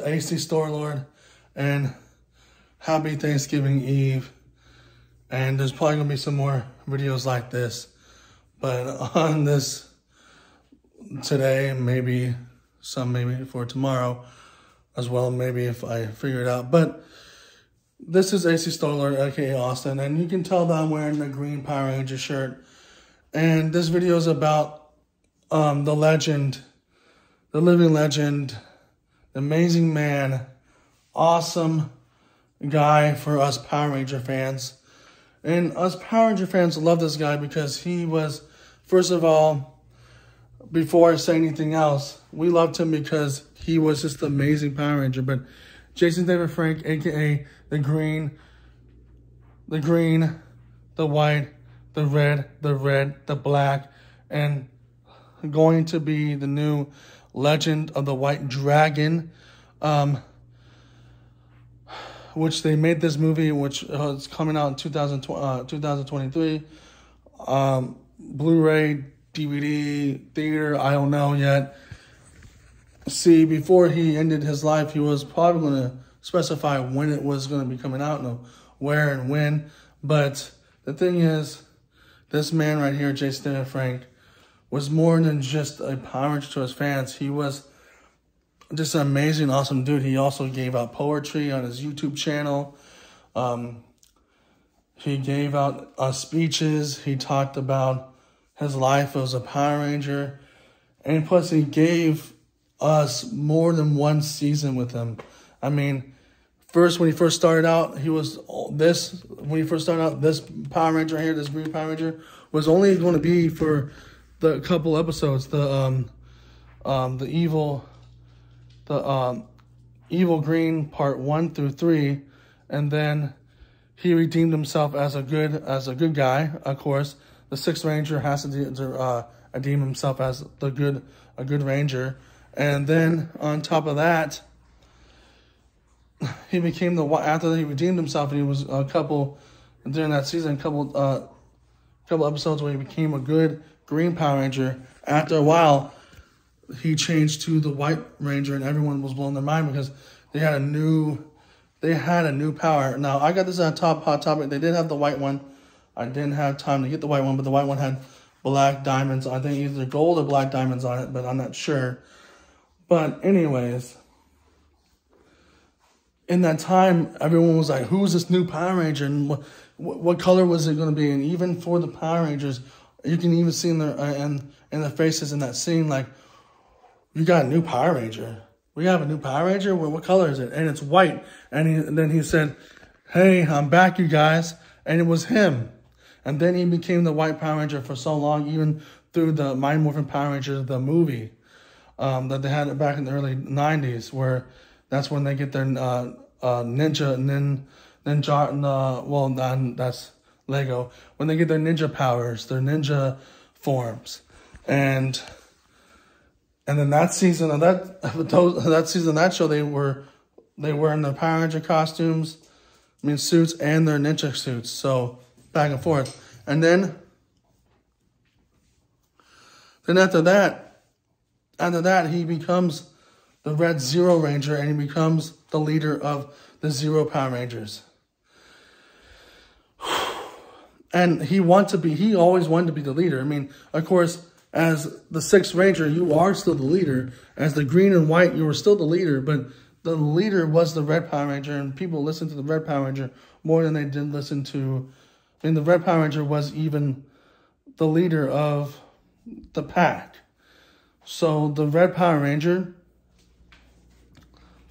AC Star-Lord, and happy Thanksgiving Eve. And there's probably going to be some more videos like this. But on this today, maybe some maybe for tomorrow as well, maybe if I figure it out. But this is AC Star-Lord, aka Austin, and you can tell that I'm wearing the green Power Ranger shirt. And this video is about the legend, the living legend, the amazing man, awesome guy for us Power Ranger fans. And us Power Ranger fans love this guy because he was, first of all, before I say anything else, we loved him because he was just an amazing Power Ranger. But Jason David Frank, aka the green, the white, the red, the black, and going to be the new Legend of the White Dragon, which they made this movie, which is coming out in 2023, Blu-ray, DVD, theater, I don't know yet. See, before he ended his life, he was probably going to specify when it was going to be coming out, and where and when. But the thing is, this man right here, Jason David Frank, was more than just a Power Ranger to his fans. He was just an amazing, awesome dude. He also gave out poetry on his YouTube channel. He gave out speeches. He talked about his life as a Power Ranger. And plus, he gave us more than one season with him. I mean, first, when he first started out, he was this. When he first started out, this Power Ranger right here, this green Power Ranger, was only going to be for the couple episodes. The evil green part 1 through 3, and then he redeemed himself as a good guy. Of course, the Sixth Ranger has to redeem himself as a good Ranger, and then on top of that, he became after he redeemed himself, and he was during that season, a couple episodes where he became a good green Power Ranger. After a while, he changed to the White Ranger, and everyone was blowing their mind because they had a new power. Now, I got this on hot topic. They did have the white one. I didn't have time to get the white one, but the white one had black diamonds. I think either gold or black diamonds on it, but I'm not sure. But anyways, in that time, everyone was like, who's this new Power Ranger? And what color was it going to be? And even for the Power Rangers, you can even see in their faces in that scene, like, you got a new Power Ranger. We have a new Power Ranger? What color is it? And it's white. And then he said, hey, I'm back, you guys. And it was him. And then he became the White Power Ranger for so long, even through the Morphin Power Ranger, the movie that they had back in the early 90s, where that's when they get their that's Lego. When they get their ninja powers, their ninja forms. And then that season of that show, they were in their Power Ranger costumes, suits, and their ninja suits. So back and forth. And then after that, he becomes the Red Zero Ranger, and he becomes the leader of the Zero Power Rangers. And he always wanted to be the leader. I mean, of course, as the Sixth Ranger, you are still the leader. As the green and white, you were still the leader, but the leader was the Red Power Ranger, and people listened to the Red Power Ranger more than they did listen to... I mean, the Red Power Ranger was even the leader of the pack. So the Red Power Ranger,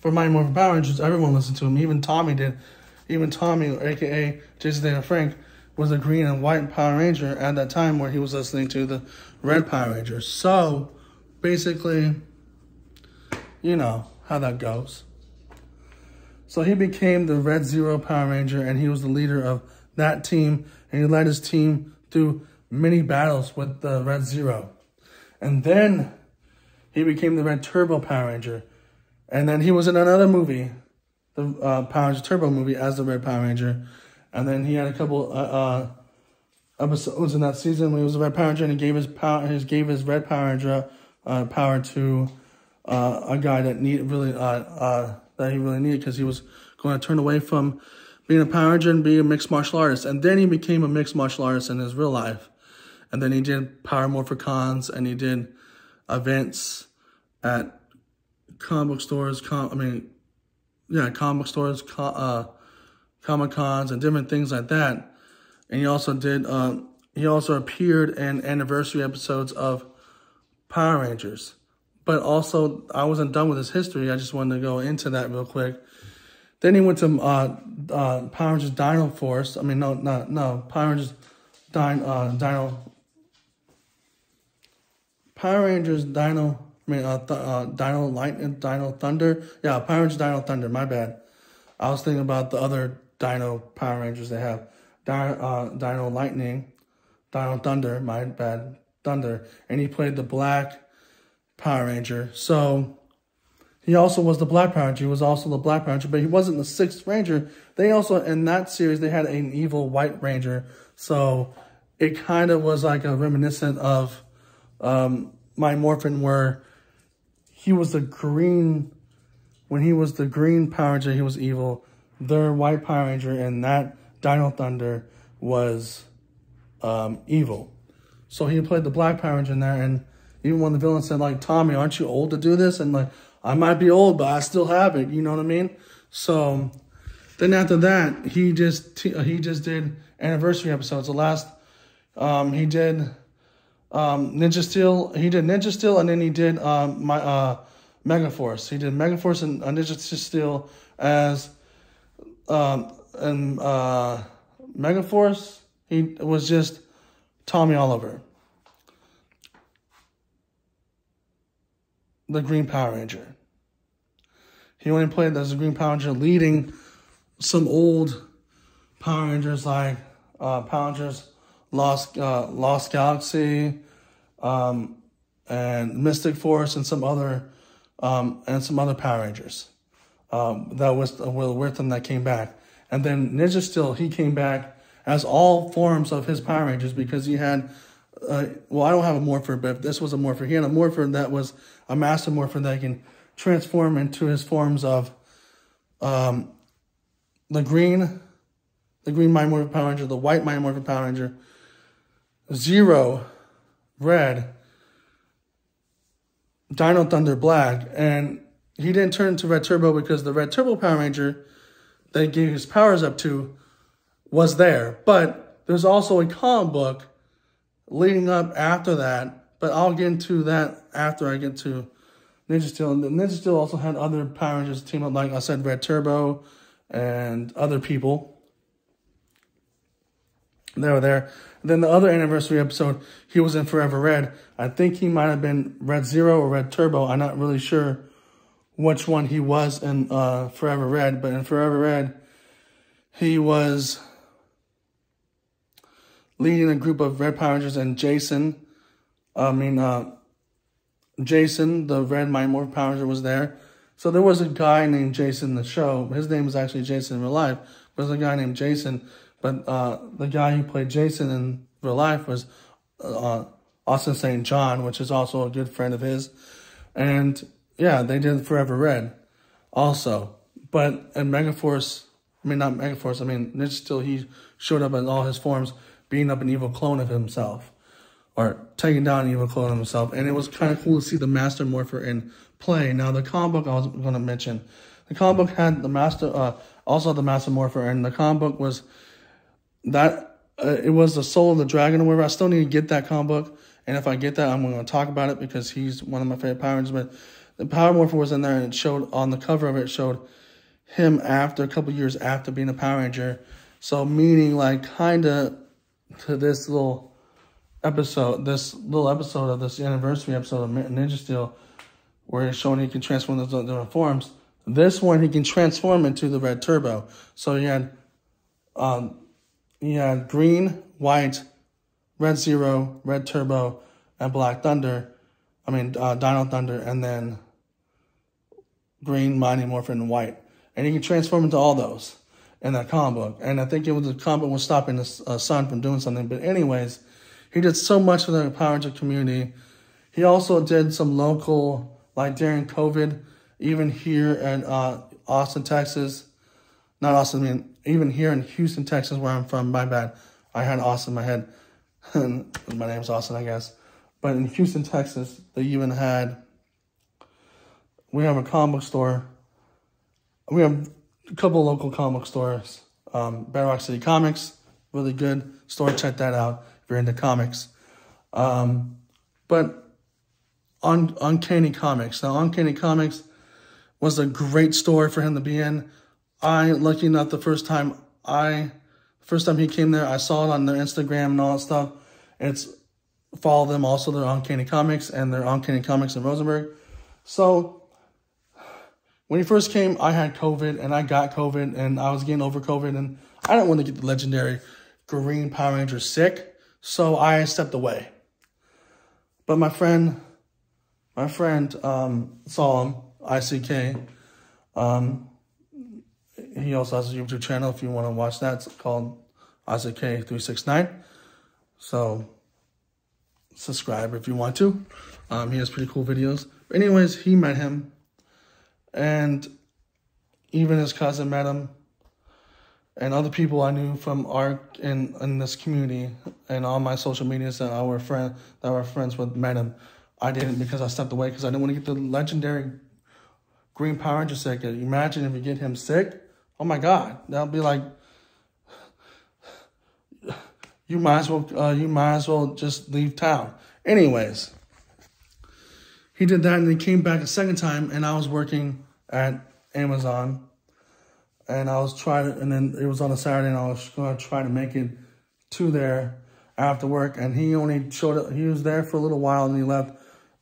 for Mighty Morphin Power Rangers, everyone listened to him. Even Tommy did. Even Tommy, a.k.a. Jason David Frank, was a green and white Power Ranger at that time where he was listening to the Red Power Ranger. So, basically, you know how that goes. So he became the Red Zero Power Ranger, and he was the leader of that team, and he led his team through many battles with the Red Zero. And then he became the Red Turbo Power Ranger. And then he was in another movie, the Power Ranger Turbo movie, as the Red Power Ranger. And then he had a couple episodes in that season when he was the Red Power Ranger, and he gave his Red Power Ranger power to a guy that that he really needed, because he was going to turn away from being a Power Ranger and be a mixed martial artist. And then he became a mixed martial artist in his real life. And then he did Power Morphicons, and he did events at comic book stores, comic stores, Comic-Cons, and different things like that. And he also did, he also appeared in anniversary episodes of Power Rangers. But also, I wasn't done with his history. I just wanted to go into that real quick. Then he went to Power Rangers Dino Force. I mean, no, Power Rangers Dino Lightning, Dino Thunder. Yeah, Power Rangers Dino Thunder, my bad. I was thinking about the other Dino Power Rangers they have. Dino Lightning, Dino Thunder, my bad, Thunder. And he played the Black Power Ranger. So he also was the Black Power Ranger. He was also the Black Power Ranger, but he wasn't the 6th Ranger. They also, in that series, they had an evil White Ranger. So it kind of was like a reminiscent of My Morphin, where he was the green, when he was the green Power Ranger, he was evil. Their White Power Ranger and that Dino Thunder was evil. So he played the Black Power Ranger in there, and even when the villain said, like, Tommy, aren't you old to do this? And like, I might be old, but I still have it. You know what I mean? So then after that, he just did anniversary episodes. The last, he did Ninja Steel. He did Ninja Steel, and then he did Megaforce. He did Megaforce and Ninja Steel as Megaforce. He was just Tommy Oliver, the Green Power Ranger. He only played as a Green Power Ranger, leading some old Power Rangers like Power Rangers Lost Galaxy, and Mystic Force, and some other Power Rangers that was with him that came back. And then Ninja Steel, he came back as all forms of his Power Rangers, because he had, well, I don't have a Morpher, but this was a Morpher. He had a Morpher that was a Master Morpher that can transform into his forms of the green Mighty Morphin Power Ranger, the white Mighty Morphin Power Ranger, Zero, red, Dino Thunder, black. And he didn't turn into Red Turbo because the Red Turbo Power Ranger that he gave his powers up to was there. But there's also a comic book leading up after that, but I'll get into that after I get to Ninja Steel. And Ninja Steel also had other Power Rangers team up, like I said, Red Turbo and other people. They were there. And then the other anniversary episode, he was in Forever Red. I think he might have been Red Zero or Red Turbo. I'm not really sure which one he was in Forever Red. But in Forever Red, he was leading a group of Red Power Rangers, and Jason, Jason, the Red Mighty Morphin Power Ranger, was there. So there was a guy named Jason in the show. His name was actually Jason in real life. There's a guy named Jason. But the guy who played Jason in real life was Austin St. John, which is also a good friend of his. And yeah, they did Forever Red also. But in Ninja Steel, he showed up in all his forms, beating up an evil clone of himself, or taking down an evil clone of himself. And it was kind of cool to see the Master Morpher in play. Now, the comic book I was going to mention, the comic book had the Master, also the Master Morpher, and the comic book was that it was the Soul of the Dragon or whatever. I still need to get that comic book, and if I get that, I'm going to talk about it because he's one of my favorite Power Rangers. But the Power Morpher was in there, and it showed on the cover of it, showed him after a couple years after being a Power Ranger. So meaning like kind of to this little episode of this anniversary episode of Ninja Steel, where it's showing he can transform those different forms. This one he can transform into the Red Turbo. So he had green, white, Red Zero, Red Turbo, and Black Thunder. Dino Thunder, and then green, Mighty Morphin, and white. And he can transform into all those in that comic book. And I think it was the comic book was stopping the sun from doing something. But anyways, he did so much for the Power Ranger community. He also did some local, like during COVID, even here at Austin, Texas. Not Austin, I mean, even here in Houston, Texas, where I'm from, my bad. I had Austin in my head. My name's Austin, I guess. But in Houston, Texas, they even had, we have a comic book store. We have a couple of local comic book stores. Bedrock City Comics, really good store. Check that out if you're into comics. But Uncanny Comics. Now, Uncanny Comics was a great store for him to be in. Lucky enough, the first time he came there, I saw it on their Instagram and all that stuff. Follow them also, their Uncanny Comics and their Uncanny Comics in Rosenberg. So when he first came, I had COVID and I got COVID and I was getting over COVID and I didn't want to get the legendary Green Power Ranger sick, so I stepped away. But my friend saw him, ICK. He also has a YouTube channel if you want to watch that. It's called ICK369. So subscribe if you want to. He has pretty cool videos. But anyways, he met him. And even his cousin met him. And other people I knew from art in this community and on my social medias that were friends with met him. I didn't because I stepped away because I didn't want to get the legendary Green Power Ranger sick. Imagine if you get him sick. Oh my God, that'll be like, you might as well just leave town. Anyways, he did that and he came back a second time and I was working at Amazon and and then it was on a Saturday and I was going to try to make it to there after work and he only showed up, he was there for a little while and he left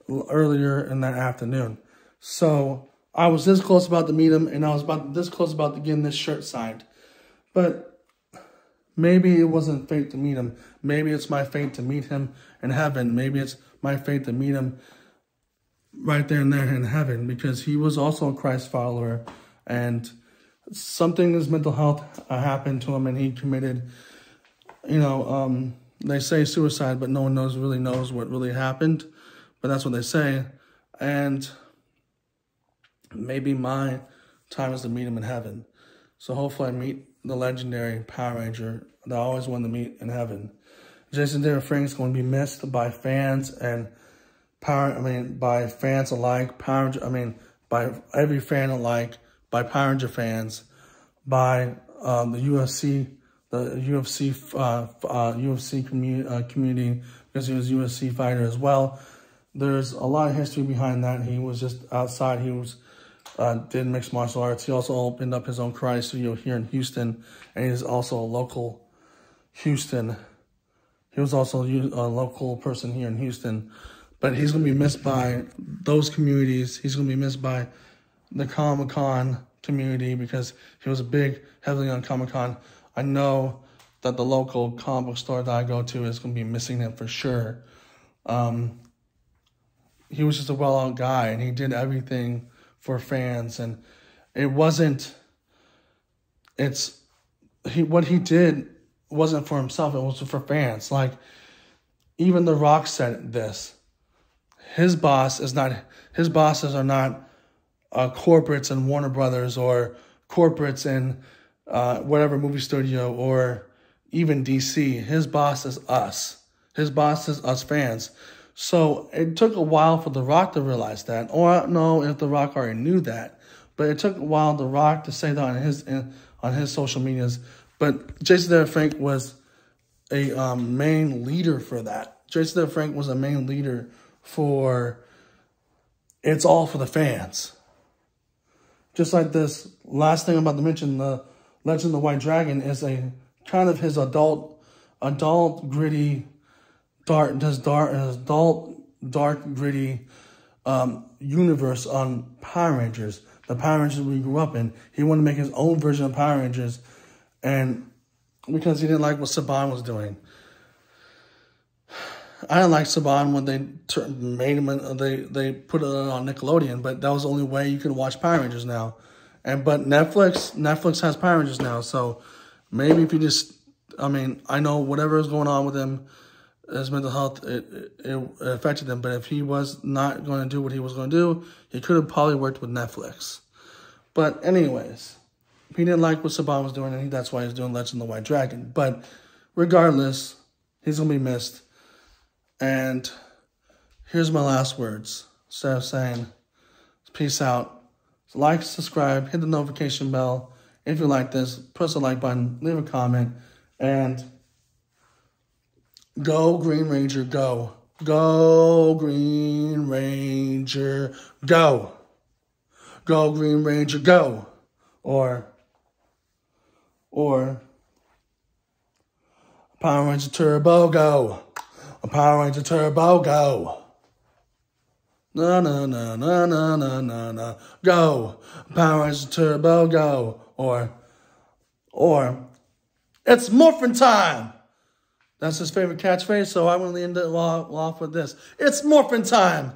earlier in that afternoon. So I was this close about to meet him, and I was this close about to getting this shirt signed. But maybe it wasn't fate to meet him. Maybe it's my fate to meet him in heaven. Maybe it's my fate to meet him right there and there in heaven, because he was also a Christ follower, and something in his mental health happened to him, and he committed, they say suicide, but no one really knows what really happened. But that's what they say. And maybe my time is to meet him in heaven. So hopefully I meet the legendary Power Ranger that I always wanted to meet in heaven. Jason David Frank's going to be missed by fans and by fans alike, by every fan alike, by Power Ranger fans, by the UFC community, because he was a UFC fighter as well. There's a lot of history behind that. He was just outside. He did mixed martial arts. He also opened up his own karate studio here in Houston, and he's also a local Houston. He was also a local person here in Houston, but he's going to be missed by those communities. He's going to be missed by the Comic-Con community because he was heavily on Comic-Con. I know that the local comic book store that I go to is going to be missing him for sure. He was just a well-out guy, and he did everything for fans, and what he did wasn't for himself, it was for fans. Like, even The Rock said this. His bosses are not corporates in Warner Brothers or corporates in whatever movie studio or even DC. His boss is us. His boss is us fans. So it took a while for The Rock to realize that. Or I don't know if The Rock already knew that. But it took a while for The Rock to say that on his social medias. But Jason David Frank was a main leader for that. Jason David Frank was a main leader for it's all for the fans. Just like this last thing I'm about to mention, the Legend of the White Dragon is a kind of his adult gritty, dark, gritty universe on Power Rangers. The Power Rangers we grew up in. He wanted to make his own version of Power Rangers, and because he didn't like what Saban was doing. I didn't like Saban when they made him. They put it on Nickelodeon, but that was the only way you could watch Power Rangers now. But Netflix has Power Rangers now, so maybe if you just, I know whatever is going on with him, his mental health, it affected him. But if he was not going to do what he was going to do, he could have probably worked with Netflix. But anyways, he didn't like what Saban was doing, and that's why he's doing Legend of the White Dragon. But regardless, he's going to be missed. And here's my last words. Instead of saying, peace out. So like, subscribe, hit the notification bell. If you like this, press the like button, leave a comment, and go Green Ranger, go. Go Green Ranger, go. Go Green Ranger, go. Or Power Ranger Turbo, go. A Power Ranger Turbo, go. No, no, no, no, no, no, no, no. Go. Power Ranger Turbo, go. Or it's Morphin time. That's his favorite catchphrase, so I'm going to end it off with this. It's Morphin time.